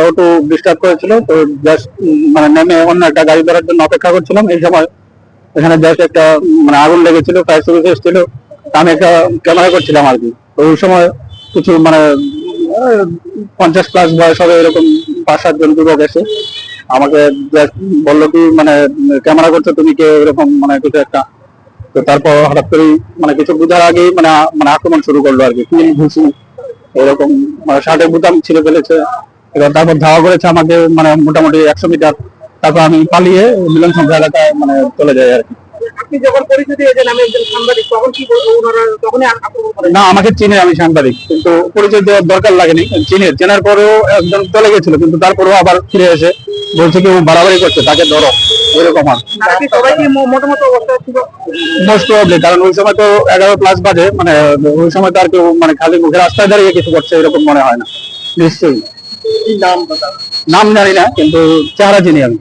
একটু ডিস্টার্ব করেছিল, তো জাস্ট মানে নেমে অন্য একটা গাড়ি ধরার জন্য অপেক্ষা করছিলাম। এই সময় এখানে জাস্ট একটা মানে আগুন লেগেছিল, ফায়ার সার্ভিস এসেছিল, আমি একটা ক্যামেরা করছিলাম আর কি। তো ওই সময় কিছু মানে 50+ বয়স হবে এরকম 5-7 জন যুবক এসে আমাকে জাস্ট বললো কি মানে ক্যামেরা করছো তুমি, কে এরকম মানে কিছু একটা। তো তারপর হঠাৎ করেই মানে কিছু বোঝার আগেই মানে মানে আক্রমণ শুরু করলো আর কি, কিল ঘুষি এরকম, মানে শার্টের বুতাম ছিঁড়ে ফেলেছে। এবার তারপর ধাওয়া করেছে আমাকে মানে মোটামুটি 100 মিটার। তারপর আমি পালিয়ে মিলন সংখ্যা এলাকায় মানে চলে যাই আর কি। আপনি যখন পরিচয় দিয়েছেন আমি একজন সাংবাদিক, তখন কি তখনই আক্রমণ করেন? না, আমাকে চিনে, আমি সাংবাদিক, কিন্তু পরিচয় দেওয়ার দরকার লাগেনি। চেনার পরেও একজন চলে গেছিল, কিন্তু তারপরেও আবার ফিরে এসে বলছে কি ও বাড়াবাড়ি করছে, তাকে ধরো, এরকম আর। সবাই কি মোটামুটি অবস্থায় ছিল? মোস্ট প্রবাবলি, কারণ ওই সময় তো 11+ বাজে, মানে ওই সময় তো আর কেউ মানে খালি মুখে রাস্তায় দাঁড়িয়ে কিছু করছে এরকম মনে হয় না। নিশ্চয়ই। নাম জানি না, কিন্তু চেহারা চিনি আমি।